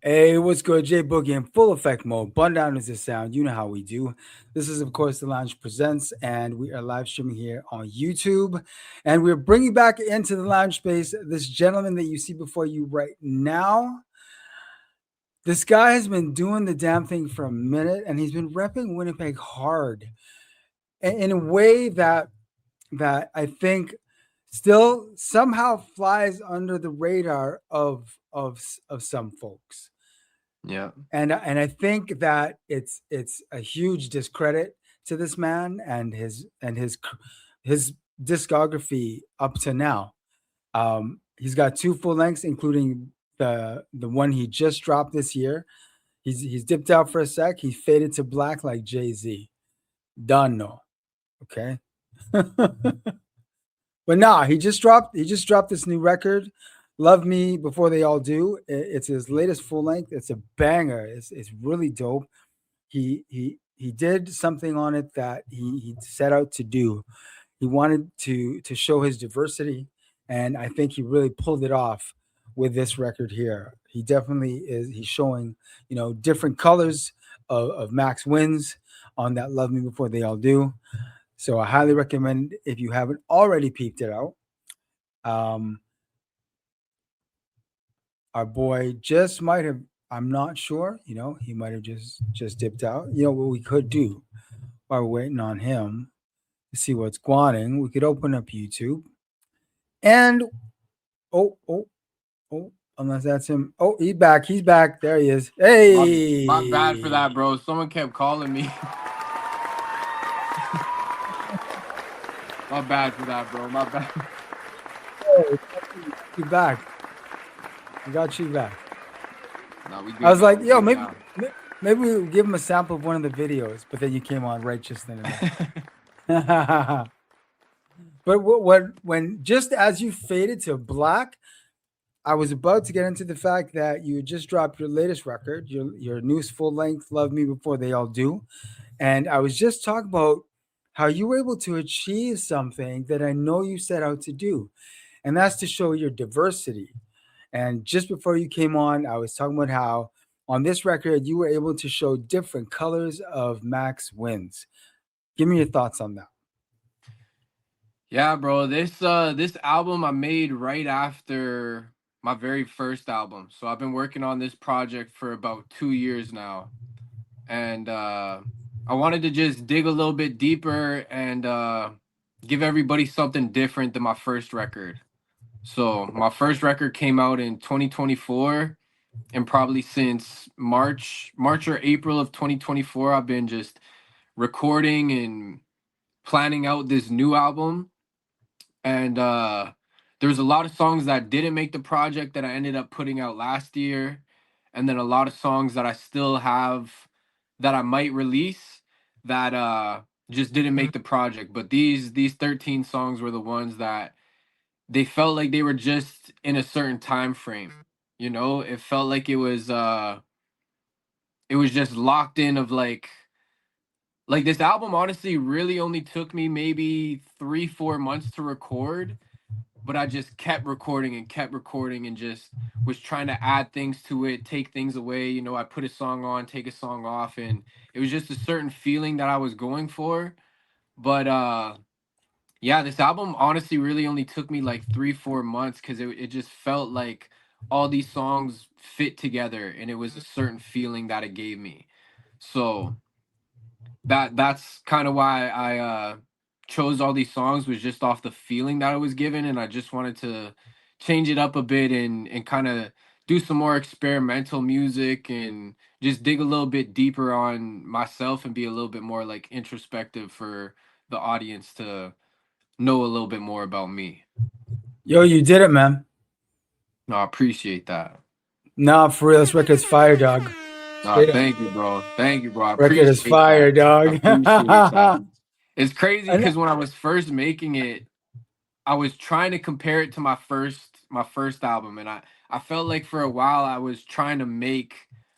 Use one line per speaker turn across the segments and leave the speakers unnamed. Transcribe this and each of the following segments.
Hey, what's good? J Boogie in full effect mode. Bun down is the sound. You know how we do. This is, of course, The Lounge Presents, and we are live streaming here on YouTube. And we're bringing back into the lounge space this gentleman that you see before you right now. This guy has been doing the damn thing for a minute, and he's been repping Winnipeg hard in a way that I think still somehow flies under the radar of some folks.
Yeah.
And I think that it's a huge discredit to this man and his discography up to now. He's got two full lengths, including the one he just dropped this year. He's dipped out for a sec. He faded to black like Jay-Z. Done no. Okay. But nah, he just dropped this new record, Love Me Before They All Do. It's his latest full length. It's a banger. It's really dope. He did something on it that he set out to do. He wanted to show his diversity, and I think he really pulled it off with this record here. He definitely is. He's showing different colors of Max Wins on that Love Me Before They All Do. So I highly recommend if you haven't already peeped it out. Um, our boy just might have. I'm not sure. He might have just dipped out. What we could do while we're waiting on him to see what's going. We could open up YouTube and oh oh oh. Unless that's him. Oh, he's back. He's back. There he is.
My bad for that,
Hey.
bro. Someone kept calling me. My bad for that, bro. My bad.
Hey, you back. We got you back.
No, we
I
good
was
now.
like,
We
yo,
good
maybe we'll give him a sample of one of the videos, but then you came on right just then and
now.
there. But when just as you faded to black, I was about to get into the fact that you just dropped your latest record, your new full length "Love Me Before They All Do," and I was just talking about how you were able to achieve something that I know you set out to do, and that's to show your diversity. And just before you came on, I was talking about how on this record you were able to show different colors of Max Wins. Give me your thoughts on that.
Yeah, bro. This album I made right after my very first album. So I've been working on this project for about 2 years now. And I wanted to just dig a little bit deeper and give everybody something different than my first record. So my first record came out in 2024, and probably since March or April of 2024, I've been just recording and planning out this new album. And there was a lot of songs that didn't make the project that I ended up putting out last year, and then a lot of songs that I still have that I might release that just didn't make the project. But these 13 songs were the ones that they felt like they were just in a certain time frame. It felt like it was just locked in of like this album honestly really only took me maybe 3-4 months to record, but I just kept recording and just was trying to add things to it, take things away. I put a song on, take a song off, and it was just a certain feeling that I was going for. But yeah, this album honestly really only took me like 3-4 months because it just felt like all these songs fit together and it was a certain feeling that it gave me. So that's kind of why I chose all these songs, was just off the feeling that I was given, and I just wanted to change it up a bit and kind of do some more experimental music and just dig a little bit deeper on myself and be a little bit more like introspective for the audience to know a little bit more about me.
Yo, you did it, man.
No, I appreciate that.
Nah, for real, this record's fire, dog. Straight up,
Thank you, bro. Thank you, bro. I
record is
appreciate
fire,
that. I
dog.
appreciate that. It's crazy
And
because when I was first making it, I was trying to compare it to my first album, and I felt like for a while I was trying to make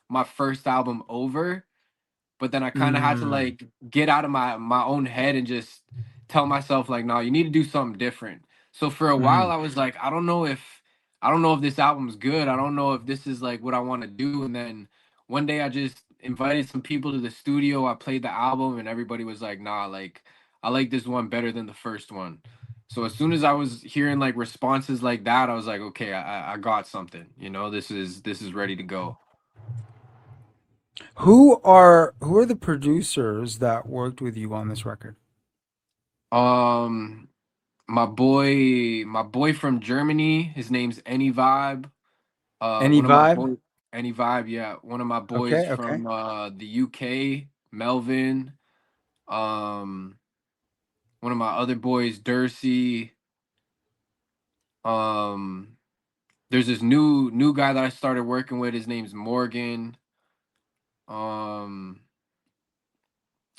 my first album over, but then I kind of had to
mm,
like get out of my own head and just tell myself like, no, you need to do something different. So for a while
mm,
I was like, I don't know if I don't know if this album's good. I don't know if this is like what I want to do. And then one day I just invited some people to the studio. I played the album and everybody was like, nah, like I like this one better than the first one. So as soon as I was hearing like responses like that, I was like, okay, I got something. You know, this is ready to go.
Who are the producers that worked with you on this record?
Um, my boy from Germany, his name's Any Vibe.
Any
One of my
vibe?
boys, Any Vibe, yeah. One of my boys
Okay, okay.
from the UK, Melvin. Um, One of my other boys, Dursey. Um, there's this new guy that I started working with. His name's Morgan. Um,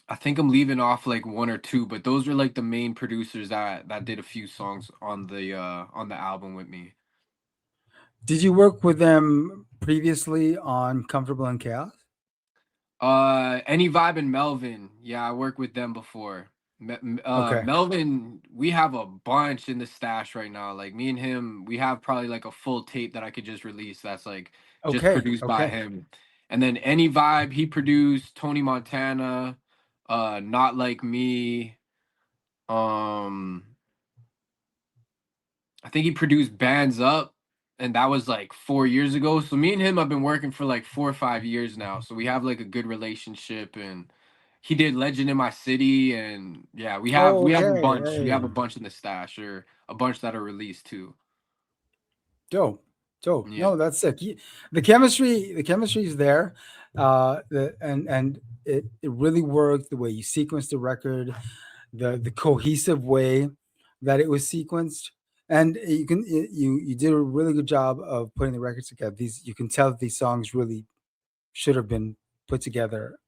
I think I'm leaving off like one or two, but those were like the main producers that did a few songs on the album with me.
Did you work with them previously on Comfortable in Chaos?
Any Vibe and Melvin. Yeah, I worked with them before.
Okay.
Melvin, we have a bunch in the stash right now. Like me and him, we have probably like a full tape that I could just release that's like just
Okay.
produced by
Okay.
him. And then Any Vibe, he produced Tony Montana, Not Like Me. Um, I think he produced Bands Up, and that was like 4 years ago. So me and him have been working for like 4 or 5 years now. So we have like a good relationship, and he did Legend in My City, and yeah, we have
Oh,
we have a
okay.
bunch. We have a
Hey.
bunch in the stash, or a bunch that are released too.
Dope. Dope.
Yeah.
No, that's sick. The chemistry is there. And it really worked the way you sequenced the record, the cohesive way that it was sequenced. And you did a really good job of putting the records together. These you can tell that these songs really should have been put together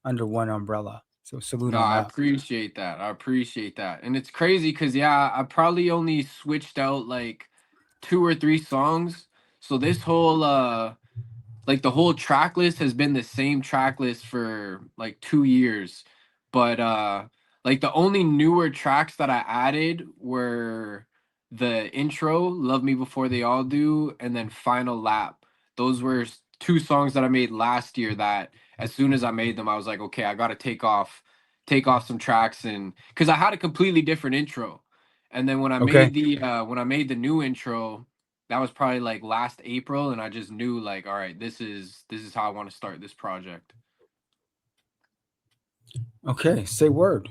under one umbrella. So salute
No,
on
I
that.
appreciate that. I appreciate that. And it's crazy because yeah, I probably only switched out like two or three songs. So this whole like the whole track list has been the same track list for like 2 years, but like the only newer tracks that I added were the intro, Love Me Before They All Do, and then Final Lap. Those were two songs that I made last year that as soon as I made them I was like, okay, I got to take off some tracks, and cuz I had a completely different intro. And then
Okay.
when I made the new intro, that was probably like last April, and I just knew like, all right, this is how I want to start this project.
Okay. Say word.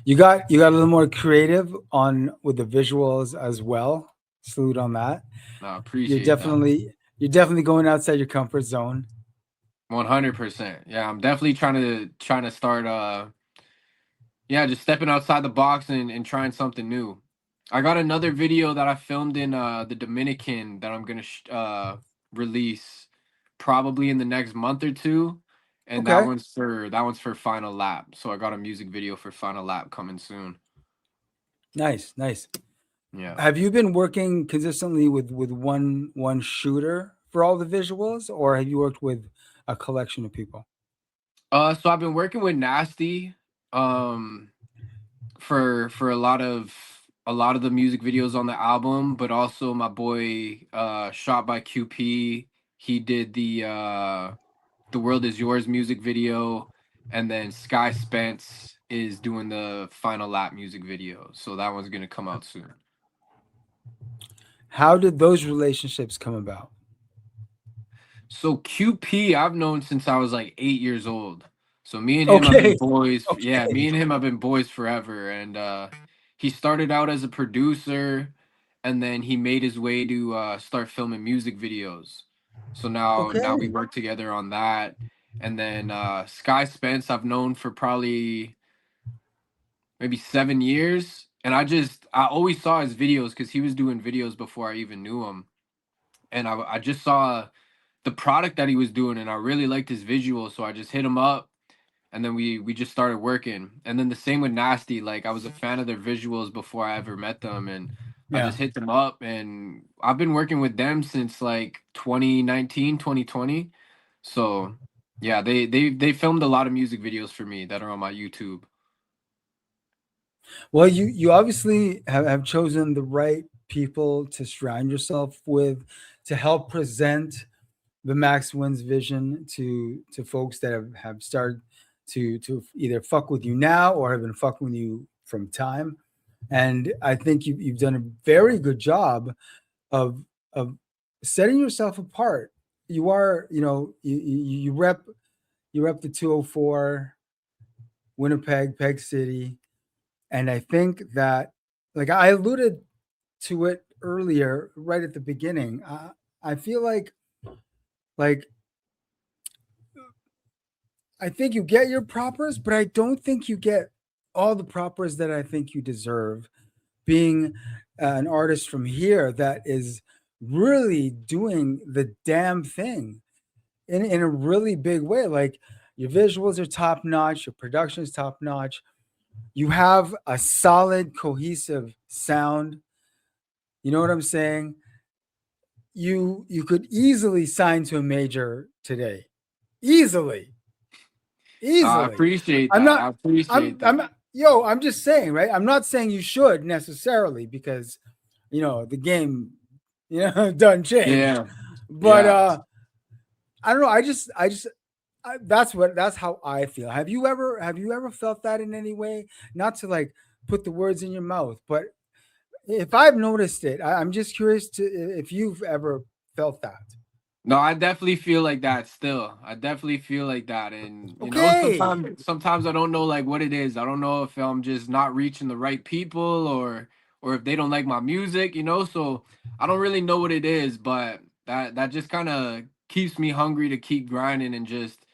You got a little more creative on with the visuals as well. Salute on that.
No, I
You're
appreciate that.
definitely going outside your comfort zone.
100%. Yeah, I'm definitely trying to start yeah, just stepping outside the box and trying something new. I got another video that I filmed in the Dominican that I'm going to release probably in the next month or two, and that
Okay.
one's for that one's for Final Lap. So I got a music video for Final Lap coming soon.
Nice, nice.
Yeah.
Have you been working consistently with one shooter for all the visuals, or have you worked with a collection of people?
So I've been working with Nasty um for a lot of the music videos on the album, but also my boy Shot by QP. He did the World Is Yours music video, and then Sky Spence is doing the Final Lap music video. So that one's gonna come out soon.
How did those relationships come about?
So QP, I've known since I was like 8 years old. So me and him have been
Okay,
boys. Yeah, me
okay,
and him have been boys forever. And he started out as a producer, and then he made his way to start filming music videos. So now we
okay.
work together on that. And then Sky Spence, I've known for probably maybe 7 years. And I always saw his videos because he was doing videos before I even knew him. And I just saw the product that he was doing, and I really liked his visual, so I just hit him up, and then we just started working. And then the same with Nasty, like I was a fan of their visuals before I ever met them, and I
Yeah.
just hit them up, and I've been working with them since like 2019, 2020. So yeah, they filmed a lot of music videos for me that are on my YouTube.
Well, you obviously have chosen the right people to surround yourself with. to help present the Max Wins vision to folks that have started to either fuck with you now or have been fucking with you from time. And I think you've done a very good job of of setting yourself apart. You are, you rep the 204 Winnipeg, Peg City, and I think that, like I alluded to it earlier, right at the beginning, I feel like I think you get your propers, but I don't think you get all the propers that I think you deserve. Being an artist from here that is really doing the damn thing in a really big way. Like your visuals are top notch, your production is top notch. You have a solid, cohesive sound. You know what I'm saying? You could easily sign to a major today. Easily.
I
Easily.
appreciate
I'm
that.
not
I appreciate
I'm
that.
yo, I'm just saying, right? I'm not saying you should necessarily because the game doesn't change.
Yeah.
But
Yeah.
I don't know, that's how I feel. Have you ever felt that in any way? Not to like put the words in your mouth, but if I've noticed it, I'm just curious to if you've ever felt that.
No, I definitely feel like that still. I definitely feel like that. And
Okay.
sometimes I don't know like what it is. I don't know if I'm just not reaching the right people or if they don't like my music. So I don't really know what it is, but that just kind of keeps me hungry to keep grinding and just,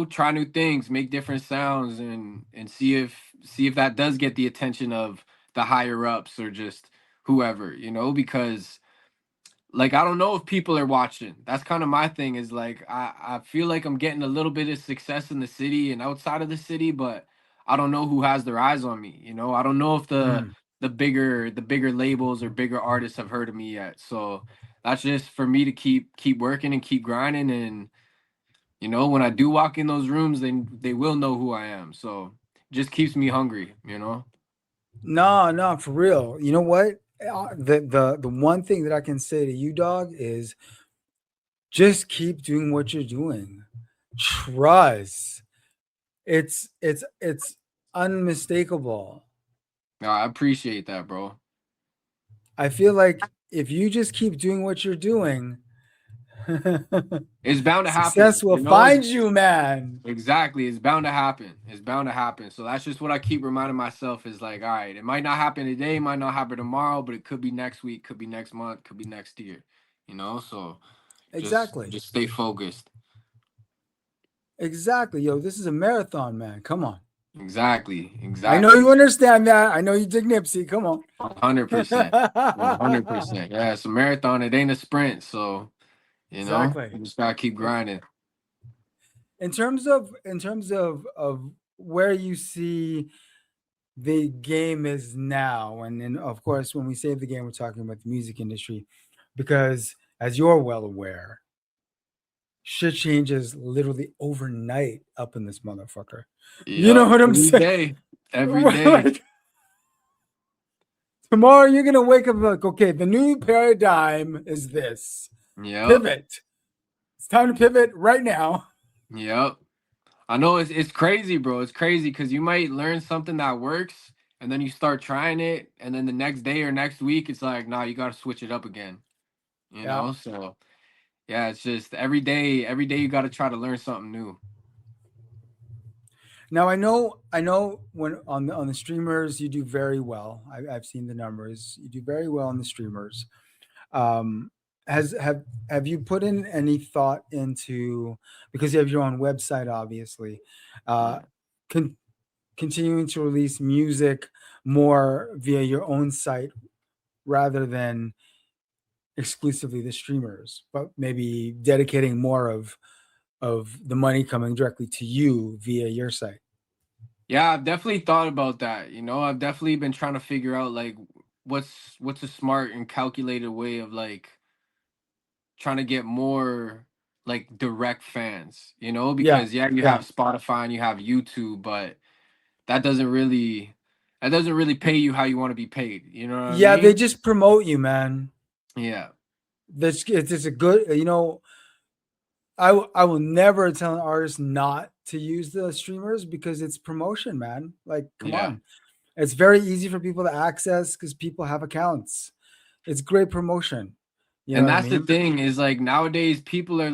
try new things, make different sounds and see if that does get the attention of the higher ups or just whoever, because like I don't know if people are watching. That's kind of my thing is like I feel like I'm getting a little bit of success in the city and outside of the city, but I don't know who has their eyes on me. I don't know if the
Mm.
the bigger the bigger labels or bigger artists have heard of me yet. So that's just for me to keep working and keep grinding and when I do walk in those rooms, then they will know who I am. So just keeps me hungry.
No, no, for real. You know what? The one thing that I can say to you, dog, is just keep doing what you're doing. Trust. It's unmistakable.
I appreciate that, bro.
I feel like if you just keep doing what you're doing,
It's bound to
success
happen.
will find you, man.
Exactly. It's bound to happen. It's bound to happen. So that's just what I keep reminding myself is like, all right, it might not happen today, might not happen tomorrow, but it could be next week, could be next month, could be next year. So just
Exactly.
just stay focused.
Exactly. Yo, this is a marathon, man. Come on.
Exactly.
I know
Exactly.
you understand that. I know you dig Nipsey. Come on.
100%. 100%. Yeah, it's a marathon. It ain't a sprint. So,
Exactly.
you just gotta keep grinding.
In terms of where you see the game is now, and then of course when we say the game, we're talking about the music industry, because as you're well aware, shit changes literally overnight up in this motherfucker. You know
Yep.
what I'm
Every
saying?
day. Every day.
Like, tomorrow you're gonna wake up like, okay, the new paradigm is this.
Yep.
Pivot. It's time to pivot right now.
Yep. I know it's crazy, bro. It's crazy because you might learn something that works, and then you start trying it, and then the next day or next week, it's like, nah, you got to switch it up again.
Yeah.
So yeah, it's just every day you got to try to learn something new.
Now I know when on the streamers you do very well. I've seen the numbers. You do very well on the streamers. Um, has have you put in any thought into, because you have your own website, obviously, uh,
Yeah.
con- continuing to release music more via your own site rather than exclusively the streamers, but maybe dedicating more of the money coming directly to you via your site.
Yeah, I've definitely thought about that. I've definitely been trying to figure out like what's a smart and calculated way of like trying to get more like direct fans,
Yeah,
because yeah, you
yeah.
have Spotify and you have YouTube, but that doesn't really that doesn't really pay you how you want to be paid. You know what I
Yeah, they
mean?
just promote you, man.
Yeah.
This it's a good, I will never tell an artist not to use the streamers because it's promotion, man. Like, come
Yeah.
on. It's very easy for people to access because people have accounts. It's great promotion. You know
And
what I
that's the
mean?
thing is like nowadays people are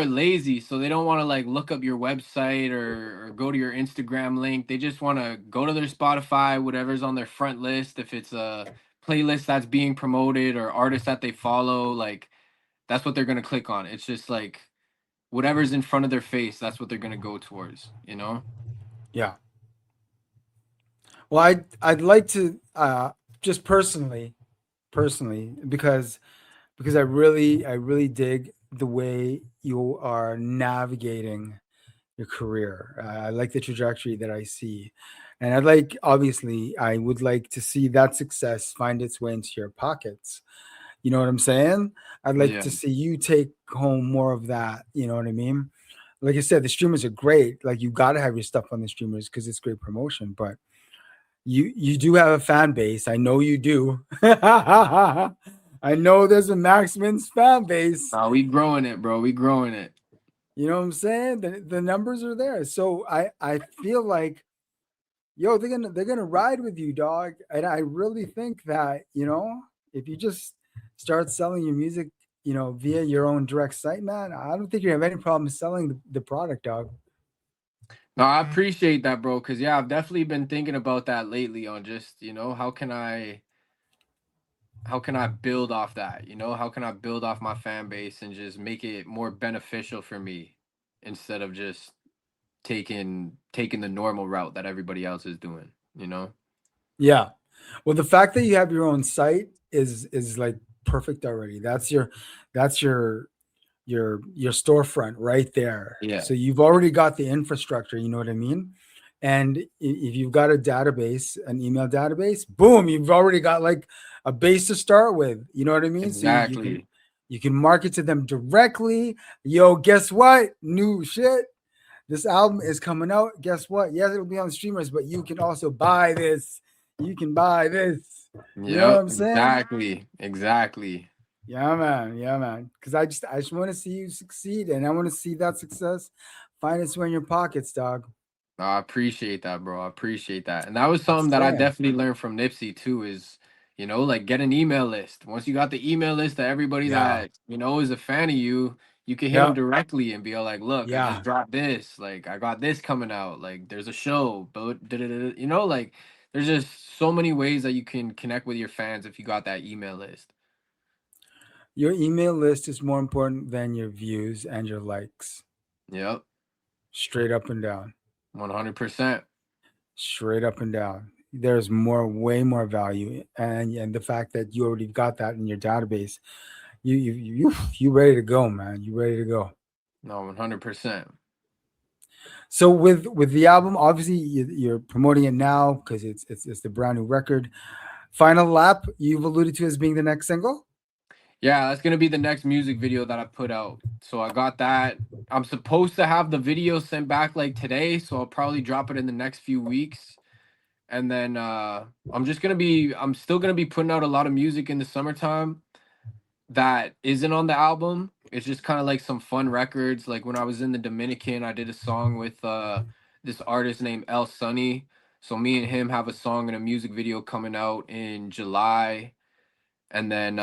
lazy, so they don't want to like look up your website or go to your Instagram link. They just want to go to their Spotify, whatever's on their front list. If it's a playlist that's being promoted or artists that they follow, like that's what they're gonna click on. It's just like whatever's in front of their face, that's what they're gonna go towards, you know?
Yeah. Well, I'd like to just personally because I really dig the way you are navigating your career. I like the trajectory that I see. And obviously, I would like to see that success find its way into your pockets. You know what I'm saying? I'd like
Yeah.
to see you take home more of that. You know what I mean? Like I said, the streamers are great. Like, you got to have your stuff on the streamers because it's great promotion. But you do have a fan base. I know you do. I know there's a Maxman's fan base.
We growing it, bro. We growing it.
You know what I'm saying? The numbers are there. So I feel like, yo, they're gonna ride with you, dog. And I really think that, if you just start selling your music, via your own direct site, man, I don't think you have any problem selling the product, dog.
No, I appreciate that, bro. Cause yeah, I've definitely been thinking about that lately on just, how can I build off that? How can I build off my fan base and just make it more beneficial for me instead of just taking the normal route that everybody else is doing, you know?
Yeah. Well, the fact that you have your own site is like perfect already. That's your storefront right there.
Yeah,
So you've already got the infrastructure, you know what I mean? And if you've got a database, an email database, boom, you've already got like a base to start with. You know what I mean? So
exactly.
you can market to them directly. Yo, guess what? New shit. This album is coming out. Guess what? Yes, it'll be on streamers, but you can also buy this. You can buy this. You know what
Yep,
I'm saying?
exactly. Exactly.
Yeah, man. Yeah, man. Because I just want to see you succeed, and I want to see that success find its way in your pockets, dog.
No, I appreciate that, bro. I appreciate that. And that was something that I
Saying.
definitely learned from Nipsey too is, like get an email list. Once you got the email list of everybody
Yeah.
that, is a fan of you, you can hit them
Yeah.
directly and be all like, look, I just
Yeah.
dropped this. Like, I got this coming out. Like, there's a show, but like there's just so many ways that you can connect with your fans if you got that email list.
Your email list is more important than your views and your likes.
Yep.
Straight up and down.
100%.
Straight up and down. There's way more value, and the fact that you already got that in your database, you ready to go, man. You ready to go.
No, 100%.
So with the album, obviously you're promoting it now because it's the brand new record. Final lap, you've alluded to as being the next single.
Yeah, that's gonna be the next music video that I put out. So I got that. I'm supposed to have the video sent back like today, so I'll probably drop it in the next few weeks. And then I'm still gonna be putting out a lot of music in the summertime that isn't on the album. It's just kind of like some fun records. Like when I was in the Dominican, I did a song with this artist named El Sunny. So me and him have a song and a music video coming out in July. And then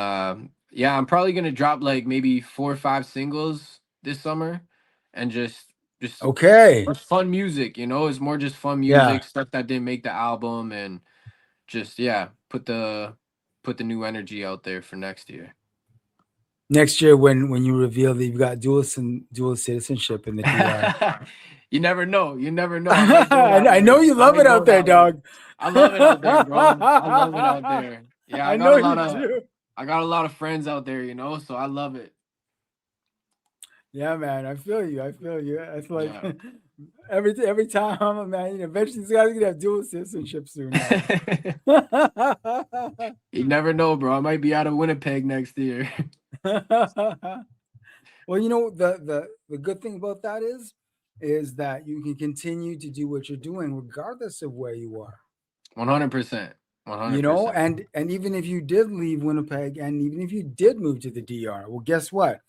yeah, I'm probably gonna drop like maybe 4 or 5 singles this summer and just
Okay.
fun music, it's more just fun
Yeah.
music, stuff that didn't make the album and just yeah, put the new energy out there for next year.
Next year, when you reveal that you've got dual citizenship in the DR.
You never know. You never know. I might go that
I know
way.
you
I
love
might
it
go
out there,
that way.
dog.
I love it out there, bro. I love it out
I
there. Yeah,
know you do.
I got a lot of friends out there, so I love it.
Yeah, man. I feel you. I feel you. It's like
Yeah.
every time, man. Eventually, these guys are gonna have dual citizenship soon, man.
You never know, bro. I might be out of Winnipeg next year.
Well, the good thing about that is that you can continue to do what you're doing regardless of where you are.
100%.
you know,
100%.
and even if you did leave Winnipeg and even if you did move to the DR, well, guess what?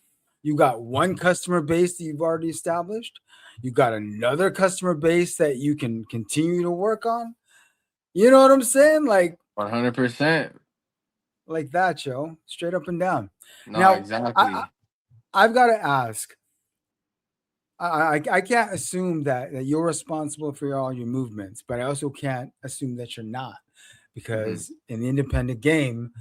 You got one customer base that you've already established. You got another customer base that you can continue to work on. You know what I'm saying?
100%.
Like that, Joe. Straight up and down.
No,
Now,
exactly.
I've got to ask. I can't assume that you're responsible for all your movements, but I also can't assume that you're not,
Hmm.
because in the independent game,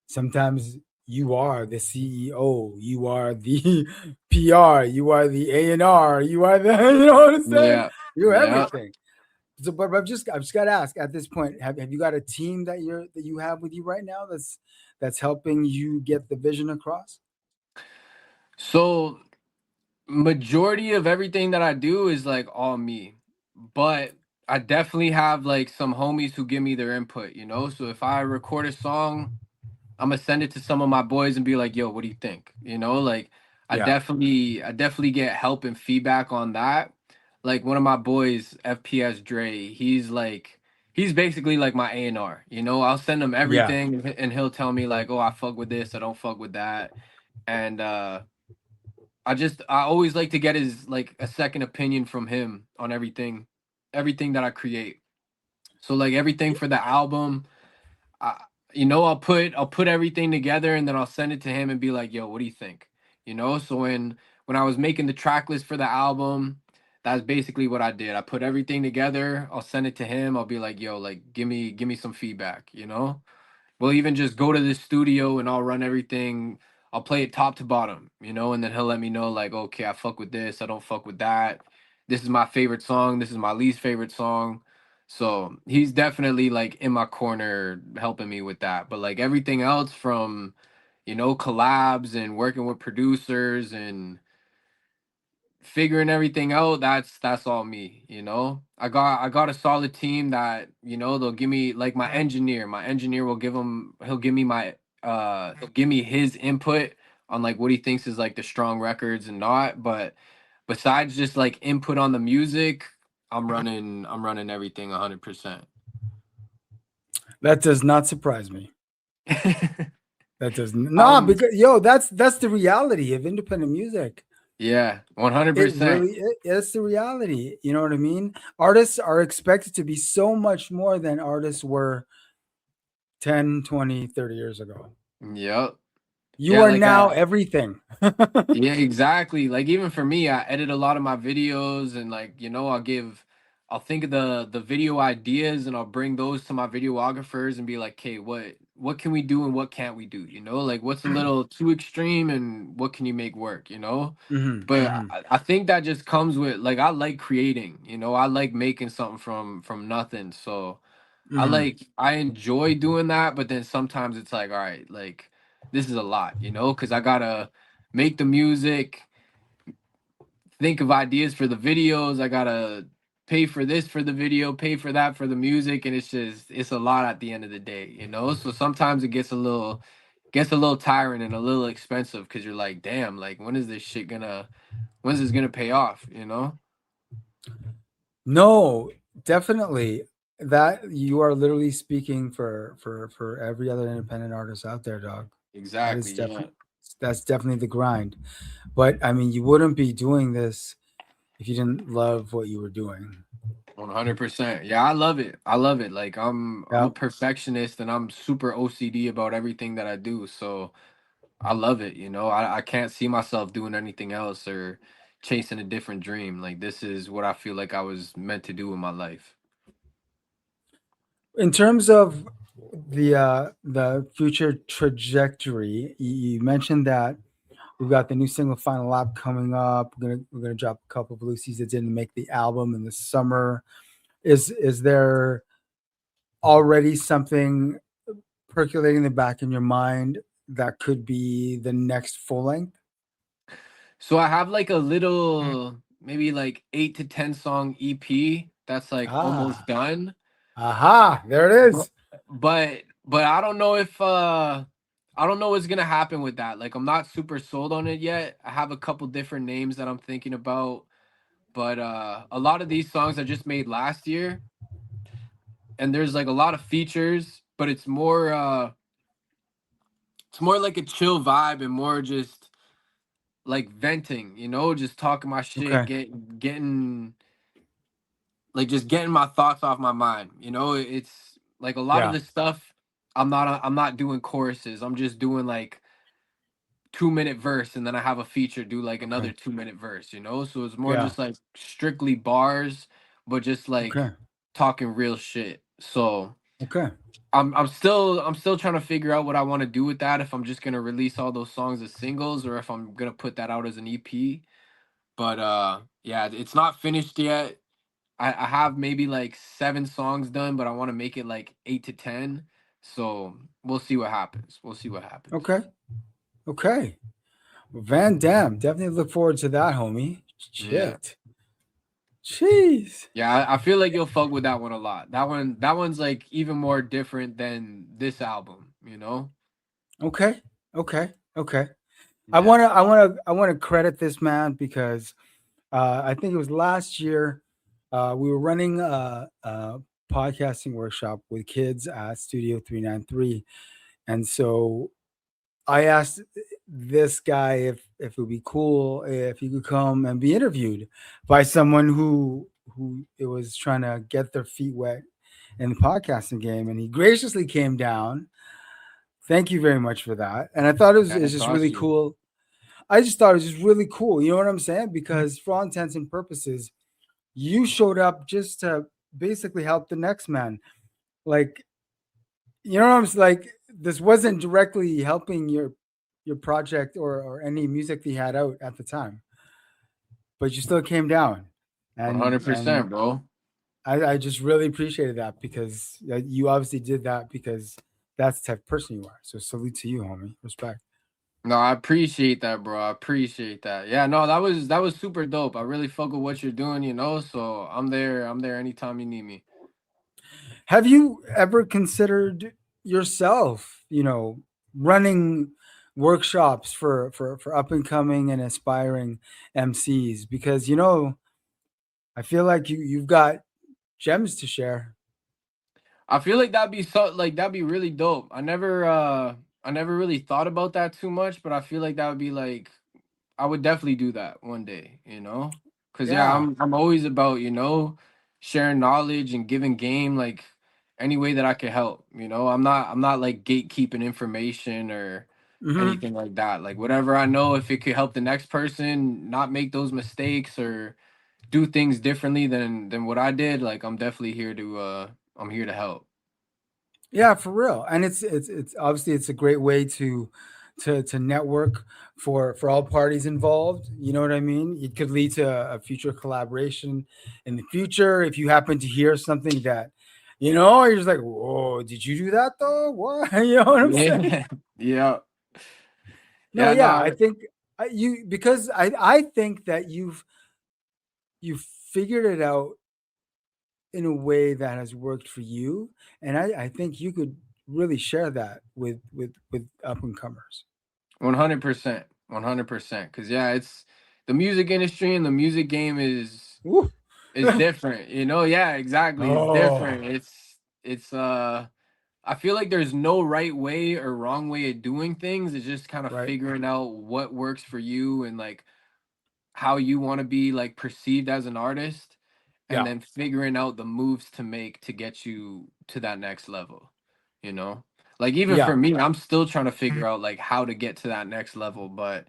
sometimes you are the CEO, you are the PR, you are the A&R, you are the you know what I'm saying?
Yeah.
You're
Yeah.
everything. So, but I've just got to ask at this point, have you got a team that you have with you right now that's helping you get the vision across?
So majority of everything that I do is like all me. But I definitely have like some homies who give me their input, you know? So if I record a song, I'm gonna send it to some of my boys and be like, "Yo, what do you think?" You know, like
Yeah,
I definitely get help and feedback on that. Like one of my boys, FPS Dre, he's basically like my A&R. You know, I'll send him
yeah.
everything and he'll tell me like, "Oh, I fuck with this, I don't fuck with that." And I always like to get his like a second opinion from him on everything that I create. So like everything for the album, I, I'll put everything together and then I'll send it to him and be like, "Yo, what do you think?" You know. So when I was making the track list for the album, that's basically what I did. I put everything together. I'll send it to him. I'll be like, "Yo, like give me some feedback." You know. We'll even just go to the studio and I'll run everything. I'll play it top to bottom, you know, and then he'll let me know like, okay, I fuck with this, I don't fuck with that. This is my favorite song, this is my least favorite song. So he's definitely like in my corner helping me with that. But like everything else from, collabs and working with producers and figuring everything out, that's all me, you know. I got a solid team that, they'll give me like my engineer will he'll give me he'll give me his input on like what he thinks is like the strong records and not. But besides just like input on the music, I'm running everything 100%.
That does not surprise me. That does not,
um
because yo, that's the reality of independent music.
yeah,
It
100%.
really is the reality. You know what I mean? Artists are expected to be so much more than artists were 10, 20, 30 years ago.
Yep.
You
Yeah,
are
like
now everything.
yeah, exactly. Like even for me, I edit a lot of my videos and like, I'll think of the video ideas and I'll bring those to my videographers and be like, "Okay, what can we do and what can't we do?" You know? Like what's a little too extreme and what can you make work, you know?
Hmm,
But
hmm,
I think that just comes with like I like creating, you know? I like making something from nothing. So
hmm.
I enjoy doing that, but then sometimes it's like, all right, like this is a lot, you know, because I gotta make the music, think of ideas for the videos, I gotta pay for this for the video, pay for that for the music, and it's a lot at the end of the day, you know. So sometimes it gets a little tiring and a little expensive because you're like, damn, like when's this gonna pay off, you know?
No, definitely. That you are literally speaking for every other independent artist out there, dog. That
Exactly,
is
yeah.
definitely that's definitely the grind. But I mean, you wouldn't be doing this if you didn't love what you were doing.
100%. Yeah, I love it. I love it. Like I'm a
Yeah.
perfectionist and I'm super OCD about everything that I do. So I love it, you know. I can't see myself doing anything else or chasing a different dream. Like this is what I feel like I was meant to do in my life.
In terms of the future trajectory, you mentioned that we've got the new single "Final Lap" coming up. We're gonna drop a couple of Lucy's that didn't make the album in the summer. Is there already something percolating in the back in your mind that could be the next full length?
So I have like a little maybe like 8 to 10 song EP that's like almost
Ah,
done.
aha, there it
Bu-
is.
but I don't know what's gonna happen with that. Like I'm not super sold on it yet. I have a couple different names that I'm thinking about, but a lot of these songs I just made last year, and there's like a lot of features. but it's more like a chill vibe and more just like venting, you know, just talking my shit,
Okay.
getting like just getting my thoughts off my mind. You know, it's like a lot of
Yeah.
this stuff. I'm not doing choruses. I'm just doing like 2 minute verse, and then I have a feature do like
Okay.
another 2 minute verse. You know, so it's more
Yeah.
just like strictly bars, but just
Okay.
like talking real shit. So
Okay.
I'm still trying to figure out what I want to do with that. If I'm just gonna release all those songs as singles, or if I'm gonna put that out as an EP. But yeah, it's not finished yet. I have maybe like 7 songs done, but I want to make it like 8 to 10. So we'll see what happens. We'll see what happens.
Okay. Okay. Van Dam. Definitely look forward to that, homie.
Yeah.
Shit. Jeez.
Yeah, I feel like you'll fuck with that one a lot. That one's like even more different than this album, you know?
Okay. Okay. Okay.
Yeah.
I wanna credit this man because I think it was last year. We were running a podcasting workshop with kids at Studio 393, and so I asked this guy if it would be cool if he could come and be interviewed by someone who it was trying to get their feet wet in the podcasting game, and he graciously came down. Thank you very much for that. And I thought it was
That's
just really
awesome.
cool. I just thought it was just really cool. You know what I'm saying? Because for all intents and purposes, you showed up just to basically help the next man. Like, you know what I'm saying? Like, this wasn't directly helping your project or any music that you had out at the time, but you still came down, and
100%, bro.
I just really appreciated that because you obviously did that because that's the type of person you are. So salute to you, homie. Respect.
No, I appreciate that, bro. I appreciate that. Yeah, no, that was super dope. I really fuck with what you're doing, you know. So I'm there. I'm there anytime you need me.
Have you ever considered yourself, running workshops for up and coming and aspiring MCs? Because I feel like you've got gems to share.
I feel like that'd be really dope. I never really thought about that too much, but I feel like that would be like I would definitely do that one day, you know? Cause yeah,
Yeah.
I'm always about, sharing knowledge and giving game like any way that I can help, you know? I'm not like gatekeeping information or
Hmm.
anything like that. Like whatever I know, if it could help the next person not make those mistakes or do things differently than what I did, like I'm here to help.
Yeah, for real. And it's obviously it's a great way to network for all parties involved. You know what I mean? It could lead to a future collaboration in the future if you happen to hear something that, you're just like, whoa, did you do that though? What? You know what I'm saying?
Yeah. Yeah.
No,
Yeah,
yeah, I
no,
think you because I think that you've figured it out in a way that has worked for you, and I think you could really share that with up and comers.
100%. 100%. Cause yeah, it's the music industry and the music game
Woo.
is different, you know? Yeah, exactly. It's
Oh,
different. It's I feel like there's no right way or wrong way of doing things. It's just kind of
right.
figuring out what works for you and like how you want to be like perceived as an artist and
Yeah,
then figuring out the moves to make to get you to that next level, you know? Like even
yeah,
for me, I'm still trying to figure out like how to get to that next level, but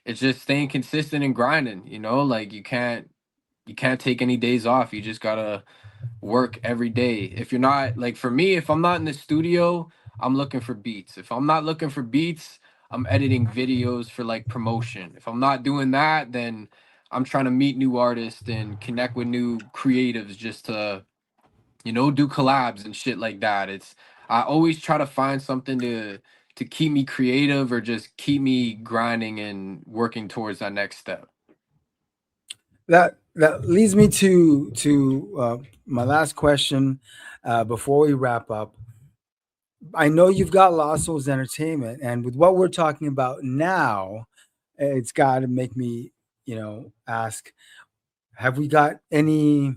it's just staying consistent and grinding, you know? Like you can't take any days off. You just got to work every day. If you're not like for me, if I'm not in the studio, I'm looking for beats. If I'm not looking for beats, I'm editing videos for like promotion. If I'm not doing that, then I'm trying to meet new artists and connect with new creatives just to, do collabs and shit like that. It's I always try to find something to keep me creative or just keep me grinding and working towards that next step.
that leads me to my last question before we wrap up. I know you've got Lost Souls Entertainment, and with what we're talking about now, it's got to make me, ask: have we got any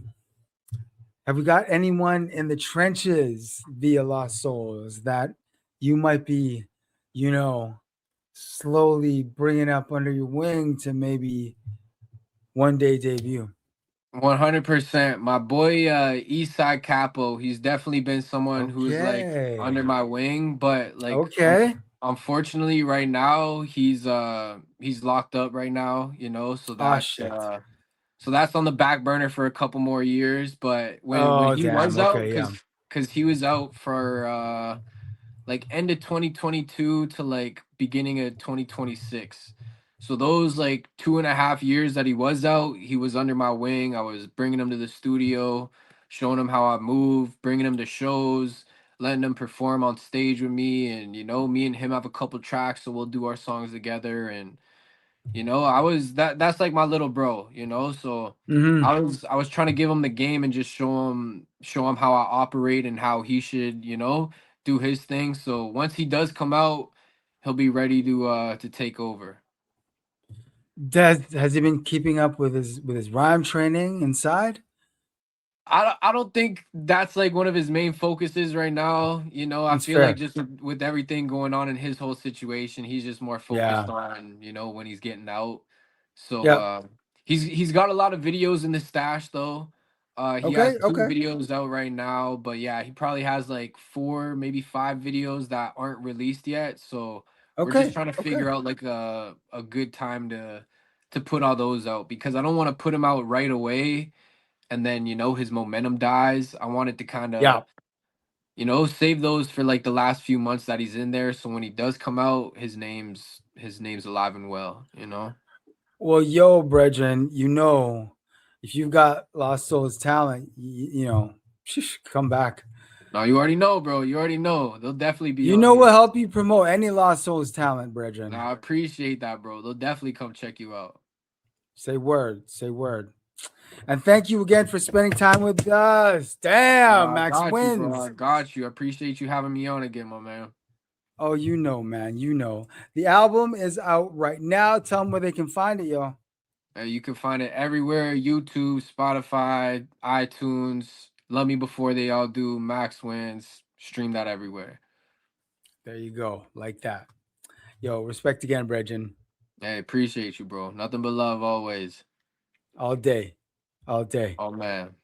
Have we got anyone in the trenches via Lost Souls that you might be, you know, slowly bringing up under your wing to maybe one day debut?
100%. My boy Eastside Capo, he's definitely been someone who is like under
Okay.
my wing, but like
Okay.
unfortunately right now he's locked up right now, you know,
Oh shit.
so that's on the back burner for a couple more years, but when
Oh
he was
damn.
out
Okay, yeah.
cuz he was out for like end of 2022 to like beginning of 2026. So those like 2.5 years that he was out, he was under my wing. I was bringing him to the studio, showing him how I move, bringing him to shows, letting him perform on stage with me. And you know, me and him have a couple tracks, so we'll do our songs together. And you know, I was that's like my little bro, you know. So
Mm-hmm.
I was trying to give him the game and just show him how I operate and how he should, you know, do his thing. So once he does come out, he'll be ready to take over.
Has he been keeping up with his rhyme training inside?
I don't think that's like one of his main focuses right now. You know, I
It's
feel like
fair.
just with everything going on in his whole situation, he's just more focused
Yeah.
on, you know, when he's getting out. So
Yep.
he's got a lot of videos in the stash though. He has
Okay.
two
Okay.
videos out right now, but yeah, he probably has like four, maybe five videos that aren't released yet. So we're just
Okay.
trying to
Okay.
figure out like a good time to put all those out because I don't want to put them out right away and then you know his momentum dies. I wanted to kind of
Yeah.
you know save those for like the last few months that he's in there, so when he does come out, his name's alive and well. You know.
Well, yo, brethren, if you've got Lost Souls talent, come back.
No, you already know, bro. You already know. They'll definitely be
You
on
know what
here.
help you promote any Lost Souls talent,
No,
brethren.
I appreciate that, bro. They'll definitely come check you out.
Say word. Say word. And thank you again for spending time with us.
No,
Damn,
I
Max
got you, bro. I
wins.
got you. I appreciate you having me on again, my man.
Oh, man. The album is out right now. Tell them where they can find it, yo.
You can find it everywhere: YouTube, Spotify, iTunes. Love Me Before They All Do. Max Wins. Stream that everywhere.
There you go. Like that. Yo, respect again, brethren.
Hey, appreciate you, bro. Nothing but love always.
All day. All day.
Oh man.